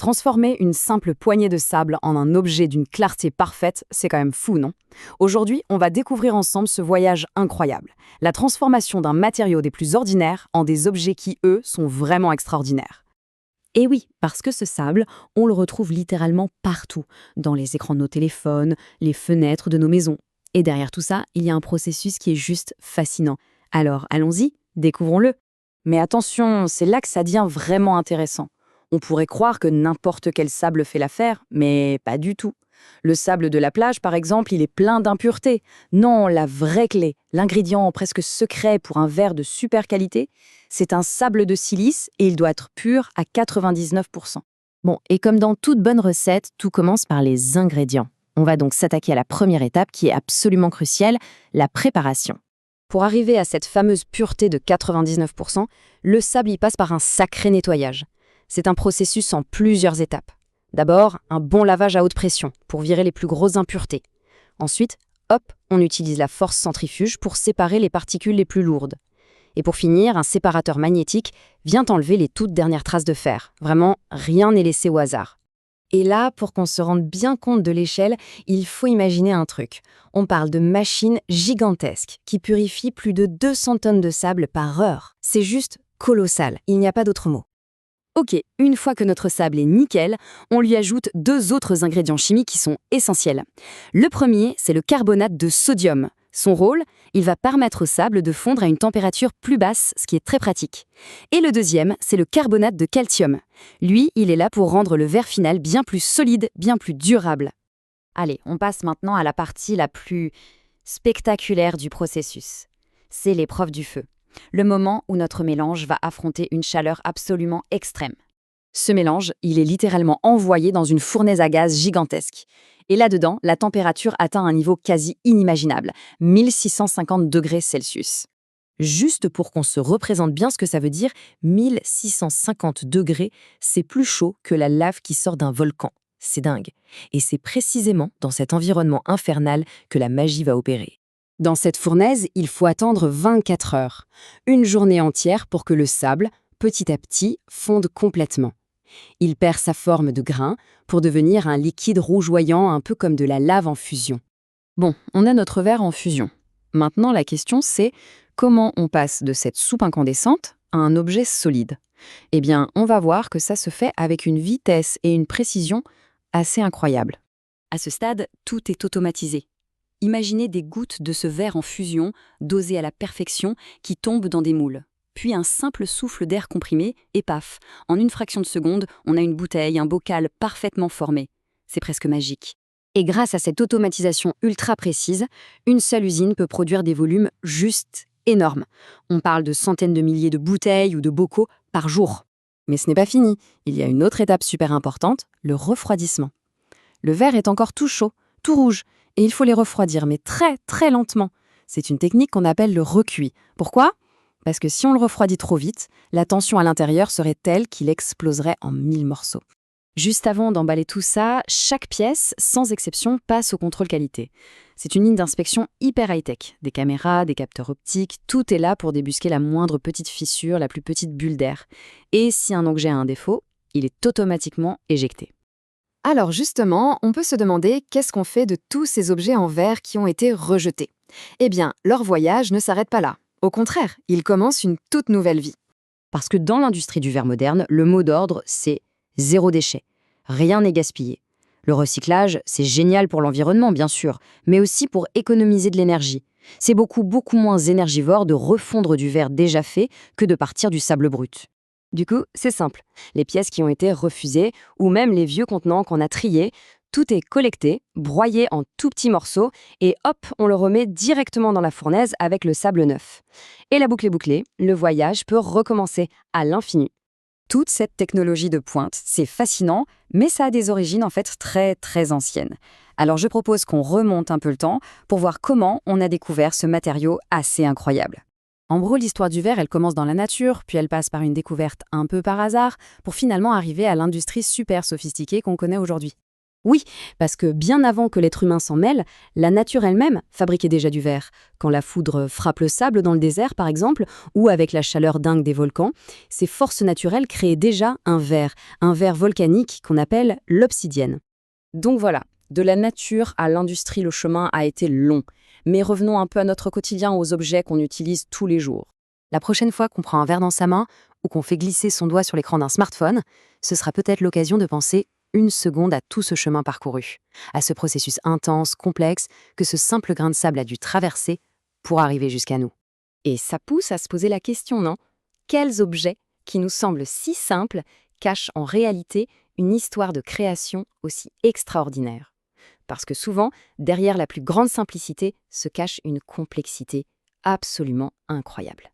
Transformer une simple poignée de sable en un objet d'une clarté parfaite, c'est quand même fou, non? Aujourd'hui, on va découvrir ensemble ce voyage incroyable. La transformation d'un matériau des plus ordinaires en des objets qui, eux, sont vraiment extraordinaires. Et oui, parce que ce sable, on le retrouve littéralement partout, dans les écrans de nos téléphones, les fenêtres de nos maisons. Et derrière tout ça, il y a un processus qui est juste fascinant. Alors, allons-y, découvrons-le. Mais attention, c'est là que ça devient vraiment intéressant. On pourrait croire que n'importe quel sable fait l'affaire, mais pas du tout. Le sable de la plage, par exemple, il est plein d'impuretés. Non, la vraie clé, l'ingrédient presque secret pour un verre de super qualité, c'est un sable de silice et il doit être pur à 99%. Bon, et comme dans toute bonne recette, tout commence par les ingrédients. On va donc s'attaquer à la première étape qui est absolument cruciale, la préparation. Pour arriver à cette fameuse pureté de 99%, le sable y passe par un sacré nettoyage. C'est un processus en plusieurs étapes. D'abord, un bon lavage à haute pression pour virer les plus grosses impuretés. Ensuite, hop, on utilise la force centrifuge pour séparer les particules les plus lourdes. Et pour finir, un séparateur magnétique vient enlever les toutes dernières traces de fer. Vraiment, rien n'est laissé au hasard. Et là, pour qu'on se rende bien compte de l'échelle, il faut imaginer un truc. On parle de machines gigantesques qui purifient plus de 200 tonnes de sable par heure. C'est juste colossal, il n'y a pas d'autre mot. Ok, une fois que notre sable est nickel, on lui ajoute 2 autres ingrédients chimiques qui sont essentiels. Le premier, c'est le carbonate de sodium. Son rôle, il va permettre au sable de fondre à une température plus basse, ce qui est très pratique. Et le deuxième, c'est le carbonate de calcium. Lui, il est là pour rendre le verre final bien plus solide, bien plus durable. Allez, on passe maintenant à la partie la plus spectaculaire du processus. C'est l'épreuve du feu. Le moment où notre mélange va affronter une chaleur absolument extrême. Ce mélange, il est littéralement envoyé dans une fournaise à gaz gigantesque. Et là-dedans, la température atteint un niveau quasi inimaginable, 1650 degrés Celsius. Juste pour qu'on se représente bien ce que ça veut dire, 1650 degrés, c'est plus chaud que la lave qui sort d'un volcan. C'est dingue. Et c'est précisément dans cet environnement infernal que la magie va opérer. Dans cette fournaise, il faut attendre 24 heures, une journée entière pour que le sable, petit à petit, fonde complètement. Il perd sa forme de grain pour devenir un liquide rougeoyant un peu comme de la lave en fusion. Bon, on a notre verre en fusion. Maintenant, la question c'est comment on passe de cette soupe incandescente à un objet solide. Eh bien, on va voir que ça se fait avec une vitesse et une précision assez incroyables. À ce stade, tout est automatisé. Imaginez des gouttes de ce verre en fusion, dosées à la perfection, qui tombent dans des moules. Puis un simple souffle d'air comprimé, et paf, en une fraction de seconde, on a une bouteille, un bocal parfaitement formé. C'est presque magique. Et grâce à cette automatisation ultra précise, une seule usine peut produire des volumes juste énormes. On parle de centaines de milliers de bouteilles ou de bocaux par jour. Mais ce n'est pas fini. Il y a une autre étape super importante, le refroidissement. Le verre est encore tout chaud, tout rouge, et il faut les refroidir, mais très très lentement. C'est une technique qu'on appelle le recuit. Pourquoi ? Parce que si on le refroidit trop vite, la tension à l'intérieur serait telle qu'il exploserait en 1000 morceaux. Juste avant d'emballer tout ça, chaque pièce, sans exception, passe au contrôle qualité. C'est une ligne d'inspection hyper high-tech. Des caméras, des capteurs optiques, tout est là pour débusquer la moindre petite fissure, la plus petite bulle d'air. Et si un objet a un défaut, il est automatiquement éjecté. Alors justement, on peut se demander qu'est-ce qu'on fait de tous ces objets en verre qui ont été rejetés. Eh bien, leur voyage ne s'arrête pas là. Au contraire, il commence une toute nouvelle vie. Parce que dans l'industrie du verre moderne, le mot d'ordre, c'est zéro déchet. Rien n'est gaspillé. Le recyclage, c'est génial pour l'environnement, bien sûr, mais aussi pour économiser de l'énergie. C'est beaucoup moins énergivore de refondre du verre déjà fait que de partir du sable brut. Du coup, c'est simple. Les pièces qui ont été refusées, ou même les vieux contenants qu'on a triés, tout est collecté, broyé en tout petits morceaux, et hop, on le remet directement dans la fournaise avec le sable neuf. Et la boucle est bouclée, le voyage peut recommencer à l'infini. Toute cette technologie de pointe, c'est fascinant, mais ça a des origines en fait très très anciennes. Alors je propose qu'on remonte un peu le temps pour voir comment on a découvert ce matériau assez incroyable. En gros, l'histoire du verre, elle commence dans la nature, puis elle passe par une découverte un peu par hasard, pour finalement arriver à l'industrie super sophistiquée qu'on connaît aujourd'hui. Oui, parce que bien avant que l'être humain s'en mêle, la nature elle-même fabriquait déjà du verre. Quand la foudre frappe le sable dans le désert, par exemple, ou avec la chaleur dingue des volcans, ces forces naturelles créaient déjà un verre volcanique qu'on appelle l'obsidienne. Donc voilà, de la nature à l'industrie, le chemin a été long. Mais revenons un peu à notre quotidien, aux objets qu'on utilise tous les jours. La prochaine fois qu'on prend un verre dans sa main ou qu'on fait glisser son doigt sur l'écran d'un smartphone, ce sera peut-être l'occasion de penser une seconde à tout ce chemin parcouru, à ce processus intense, complexe, que ce simple grain de sable a dû traverser pour arriver jusqu'à nous. Et ça pousse à se poser la question, non? Quels objets, qui nous semblent si simples, cachent en réalité une histoire de création aussi extraordinaire? Parce que souvent, derrière la plus grande simplicité se cache une complexité absolument incroyable.